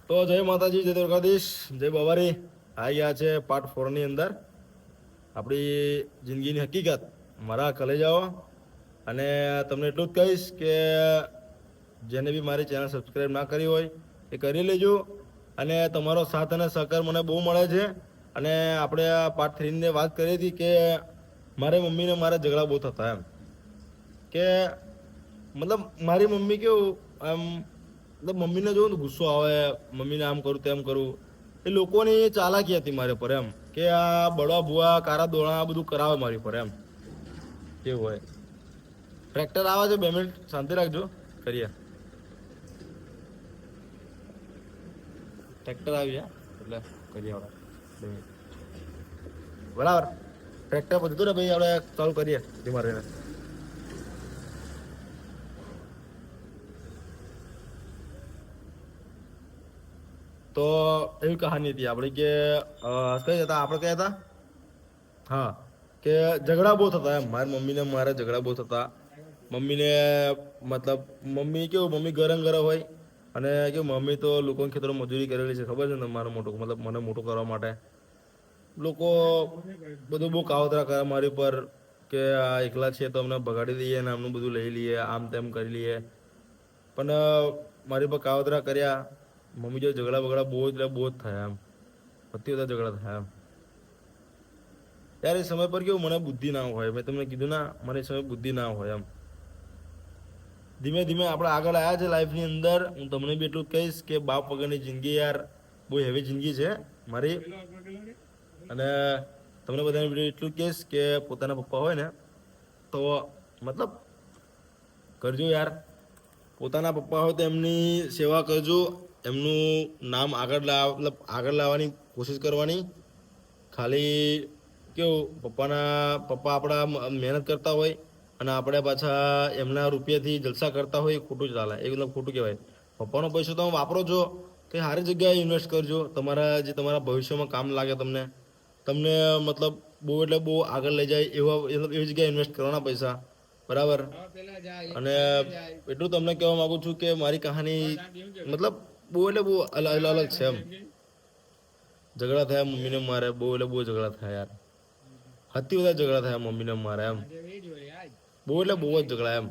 તો જય માતાજી, જય દ્વારકાધીશ, જય બાવારી. આવી ગયા છે પાર્ટ 4 ની અંદર આપણી જિંદગીની હકીકત, મારા કલેજાઓ. અને તમને એટલું જ કહીશ કે જેને બી મારી ચેનલ સબસ્ક્રાઈબ ના કરી હોય એ કરી લેજો. અને તમારો સાથ અને સહકાર મને બહુ મળે છે. અને આપણે આ પાર્ટ 3 ની વાત કરી હતી કે મારી મમ્મીને મારા ઝઘડા બહુ થતા એમ. કે મતલબ મારી મમ્મી કેવું આમ, મતલબ મમ્મીને જોઉં તો ગુસ્સો આવે, મમ્મીને આમ કરું તેમ કરું. એ લોકોની ચાલાકી હતી મારી પર એમ, કે આ બળવા ભુવા કારા દોણા આ બધું કરાવે મારી પર એમ. કેવું હોય. ટ્રેક્ટર આવે છે, 2 મિનિટ શાંતિ રાખજો, કરીએ. ટ્રેક્ટર આવી ગયા એટલે કરીએ આપણે 2 મિનિટ. બરાબર, ટ્રેક્ટર બધું ને ભાઈ આપણે ચાલુ કરીએ ધીમા રહીને. તો એવી કહાની હતી આપણી કે કઈ હતા આપણે, કયા હતા? હા, કે ઝઘડા બહુ થતા એમ, મારી મમ્મીને મારે ઝઘડા બહુ થતા. મમ્મીને મતલબ મમ્મી કેવું, મમ્મી ગરમ ગરમ હોય. અને કેવું, મમ્મી તો લોકોની ખેતરમાં મજૂરી કરેલી છે, ખબર છે ને, મારું મોટું મતલબ મને મોટું કરવા માટે. લોકો બધું બહુ કાવતરા કરે મારી પર, કે આ એકલા છે તો અમને બગાડી દઈએ ને આમનું બધું લઈ લઈએ, આમ તેમ કરી લઈએ. પણ મારી પર કાવતરા કર્યા. મમ્મી જો ઝઘડા બગડા બહુ એટલે બહુ જ થયા એમ, સૌથી વધારે ઝઘડા થયા એમ. ત્યારે સમય પર કેવું, મને બુદ્ધિ ના હોય, મેં તમને કીધું ના, મને સમય બુદ્ધિ ના હોય એમ. ધીમે ધીમે આપણે આગળ આવ્યા છે લાઈફની અંદર. હું તમને બી એટલું જ કહીશ કે બાપ વગરની જિંદગી યાર બહુ હેવી જિંદગી છે મારી. અને તમને બધાને વિડીયો એટલું જ કહીશ કે પોતાના પપ્પા હોય ને તો મતલબ કરજો યાર. પોતાના પપ્પા હોય તો એમની સેવા કરજો, એમનું નામ મતલબ આગળ લાવવાની કોશિશ કરવાની. ખાલી કેવું, પપ્પા આપણા મહેનત કરતા હોય અને આપણે પાછા એમના રૂપિયાથી જલસા કરતા હોય, ખોટું ચાલે, એ મતલબ ખોટું કહેવાય. પપ્પાનો પૈસો તમે વાપરો છો કે સારી જગ્યાએ ઇન્વેસ્ટ કરજો, તમારા ભવિષ્યમાં કામ લાગે તમને. તમને મતલબ બહુ એટલે બહુ આગળ લઈ જાય એવી જગ્યાએ ઇન્વેસ્ટ કરવાના પૈસા. બરાબર. અને એટલું તમને કહેવા માંગુ છું કે મારી કહાની મતલબ બહુ એટલે બહુ અલગ છે એમ. ઝઘડા થયા મમ્મીને મારે, બહુ એટલે બહુ ઝઘડા થયા યાર. હદથી વધારે ઝઘડા થયા મમ્મીને મારે એમ. બહુ એટલે બહુ જ ઝઘડા એમ.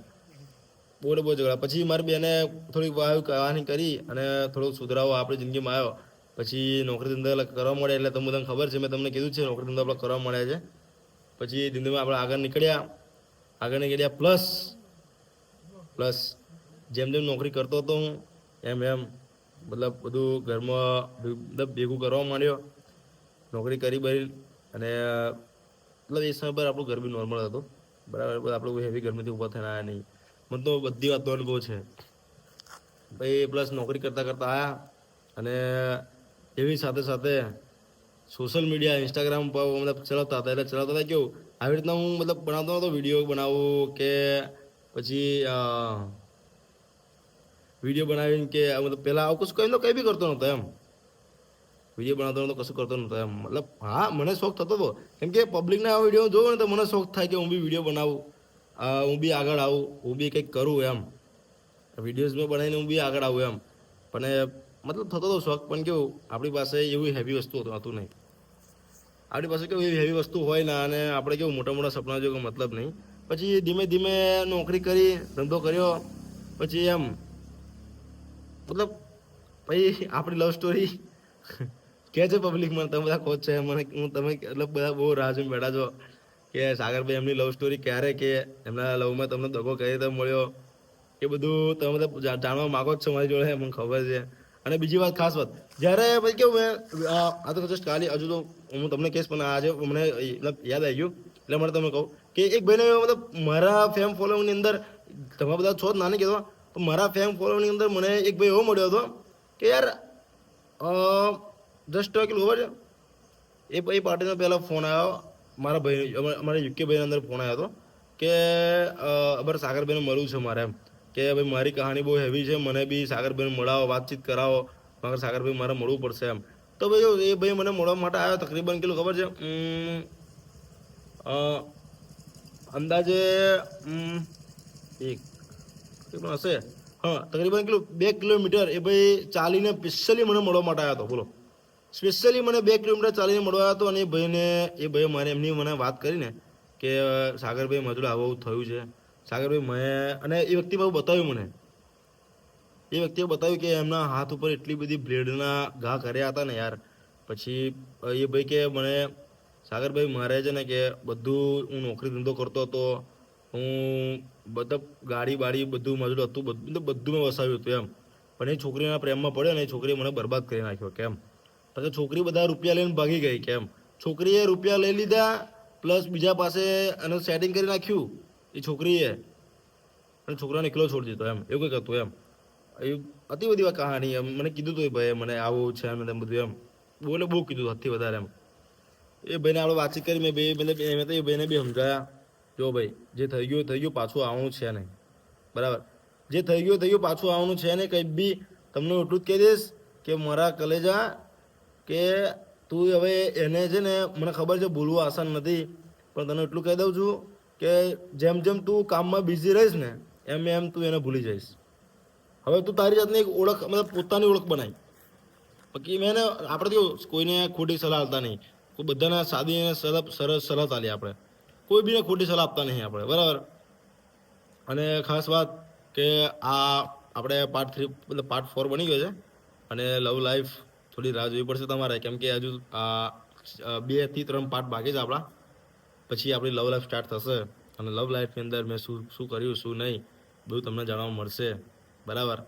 બહુ એટલે બહુ ઝઘડા. પછી મારી બેને થોડીક કહાની કરી અને થોડોક સુધરાવો આપણી જિંદગીમાં આવ્યો. પછી નોકરી ધંધા કરવા મળે એટલે તમને ખબર છે, મેં તમને કીધું છે નોકરી ધંધા આપણે કરવા મળ્યા છે. પછી ધીમે આપણે આગળ નીકળ્યા. પ્લસ જેમ જેમ નોકરી કરતો હતો હું, એમ એમ મતલબ બધું ઘરમાં મતલબ ભેગું કરવા માંડ્યો. નોકરી કરી બરી અને મતલબ એ સમય પર આપણું ઘર બી નોર્મલ હતું. બરાબર, આપણે કોઈ હેવી ગરમીથી ઊભા થઈને આવ્યા નહીં. મને તો બધી વાતનો અનુભવ છે ભાઈ. પ્લસ નોકરી કરતા કરતા આવ્યા અને એવી સાથે સાથે સોશિયલ મીડિયા, ઇન્સ્ટાગ્રામ પર મતલબ ચલાવતા હતા કેવું, આવી રીતના હું મતલબ બનાવતો હતો, વિડીયો બનાવું કે પછી વિડીયો બનાવીને કે મતલબ પહેલાં આવું કશું કંઈ બી કરતો નહોતો એમ. વિડીયો બનાવતો નહોતો, કશું કરતો નહોતો એમ. મતલબ હા, મને શોખ થતો હતો, કેમ કે પબ્લિકના વિડીયો જોઉં ને તો મને શોખ થાય કે હું બી વિડીયો બનાવું, હું બી આગળ આવું, હું બી કંઈક કરું એમ. વિડીયોઝ મેં બનાવીને હું બી આગળ આવું એમ. પણ મતલબ થતો હતો શોખ, પણ કેવું આપણી પાસે એવી હેવી વસ્તુ હતું નહીં. આપણી પાસે કેવું એવી હેવી વસ્તુ હોય ને, અને આપણે કેવું મોટા મોટા સપના જો મતલબ નહીં. પછી ધીમે ધીમે નોકરી કરી, ધંધો કર્યો. પછી એમ મતલબ પછી આપણી લવ સ્ટોરી કે છે પબ્લિક, મને તમે બધા ખોજ છે મને, તમે મતલબ બધા બહુ રાહ જોઈને બેઠા છો કે સાગરભાઈ એમની લવ સ્ટોરી ક્યારે, કે એમના લવમાં તમને દગો કઈ રીતે મળ્યો, એ બધું તમે મતલબ જાણવા માગો જ છો મારી જોડે, મને ખબર છે. અને બીજી વાત, ખાસ વાત, જ્યારે પછી કેવું મેં આ તો જસ્ટ ખાલી હજુ તો હું તમને કહીશ, પણ આજે મને યાદ આવી ગયું એટલે મને તમને કહું કે એક ભાઈને મતલબ મારા ફેમ ફોલોઈંગની અંદર, તમે બધા છો જ ના નહીં કહેતો, પણ મારા ફેમ ફોલોઈંગની અંદર મને એક ભાઈ એવો મળ્યો હતો કે યાર જસ્ટ કેટલું ખબર છે, એ પાર્ટીનો પહેલાં ફોન આવ્યો મારા ભાઈ, અમારા યુકે ભાઈની અંદર ફોન આવ્યો હતો કે અમારે સાગરભાઈને મળવું છે મારે એમ. કે ભાઈ મારી કહાની બહુ હેવી છે, મને બી સાગરભાઈને મળાવો, વાતચીત કરાવો, મગર સાગરભાઈ મારે મળવું પડશે એમ. તો ભાઈ એ ભાઈ મને મળવા માટે આવ્યો, તકરીબન કેટલું ખબર છે, અંદાજે એક હશે હા તકરીબન કેટલું 2 કિલોમીટર એ ભાઈ ચાલીને સ્પેશિયલી મને મળવા માટે આવ્યો હતો બોલો. સ્પેશિયલી મને 2 કિલોમીટર ચાલીને મળવા આવ્યો હતો અને એ ભાઈએ મારે એમની મને વાત કરીને કે સાગરભાઈ મારું જોડે આવું થયું છે. સાગરભાઈ મેં અને એ વ્યક્તિ બહુ બતાવ્યું મને. એ વ્યક્તિએ બતાવ્યું કે એમના હાથ ઉપર એટલી બધી બ્લેડના ઘા કર્યા હતા ને યાર. પછી એ ભાઈ કે મને સાગરભાઈ મારે છે ને કે બધું હું નોકરી ધંધો કરતો હતો, હું બધા ગાડી બાડી બધું મારું હતું, બધું મેં વસાવ્યું હતું એમ. પણ એ છોકરીના પ્રેમમાં પડ્યો ને એ છોકરીએ મને બરબાદ કરી નાખ્યો કેમ. તો કે છોકરી બધા રૂપિયા લઈને ભાગી ગઈ કેમ. છોકરીએ રૂપિયા લઈ લીધા પ્લસ બીજા પાસે એને સેટિંગ કરી નાખ્યું એ છોકરીએ, અને છોકરાને એકલો છોડી દીધો એમ. એવું કંઈક હતું એમ. એ અતિ બધી કહાની એમ મને કીધું હતું એ ભાઈ મને આવું છે એમ બધું એમ બોલે બહુ કીધું હદથી વધારે એમ. એ ભાઈને આપણે વાતચીત કરી મેં તો એ ભાઈને બી સમજાયા જો ભાઈ જે થઈ ગયું પાછું આવવાનું છે નહીં બરાબર. જે થઈ ગયું પાછું આવવાનું છે નહીં. કંઈ બી તમને એટલું જ કહી દઈશ કે મારા કલેજા કે તું હવે એને છે ને મને ખબર છે ભૂલવું આસાન નથી, પણ તને એટલું કહી દઉં છું કે જેમ જેમ તું કામમાં બિઝી રહીશ ને એમ તું એને ભૂલી જઈશ. હવે તું તારી જાતની એક ઓળખ મતલબ પોતાની ઓળખ બનાવી. બાકી મેં આપણે કેવું કોઈને ખોટી સલાહ આપતા નહીં, કોઈ બધાને સાદી સરસ સલાહ ચાલી આપણે, કોઈ બીને ખોટી સલાહ આપતા નહીં આપણે બરાબર. અને ખાસ વાત કે આ આપણે પાર્ટ 3 મતલબ પાર્ટ 4 બની ગયો છે અને લવ લાઈફ થોડી રાહ જોવી પડશે તમારે કેમ કે હજુ આ 2 થી 3 પાર્ટ બાકી છે આપણા. પછી આપણી લવ લાઈફ સ્ટાર્ટ થશે અને લવ લાઈફની અંદર મેં શું કર્યું શું નહીં બધું તમને જાણવા મળશે બરાબર.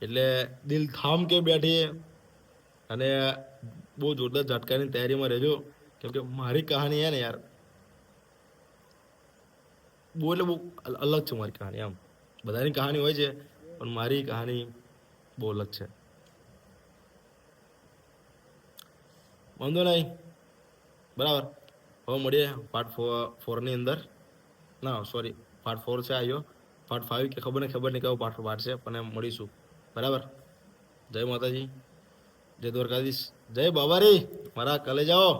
એટલે દિલ થામ કે બેઠીએ અને બહુ જોરદાર ઝટકાની તૈયારીમાં રહેજો કેમ કે મારી કહાની છે ને યાર બહુ એટલે બહુ અલગ છે મારી કહાની આમ. બધાની કહાની હોય છે પણ મારી કહાની બહુ અલગ છે. વાંધો નહીં બરાબર. હવે મળીએ પાર્ટ 4ની અંદર. ના સોરી પાર્ટ 4 છે આવ્યો, પાર્ટ 5 કે ખબર નહીં કયો પાર્ટ છે પણ એમ મળીશું બરાબર. જય માતાજી, જય દ્વારકાધીશ, જય બાબારી મારા કલેજાઓ.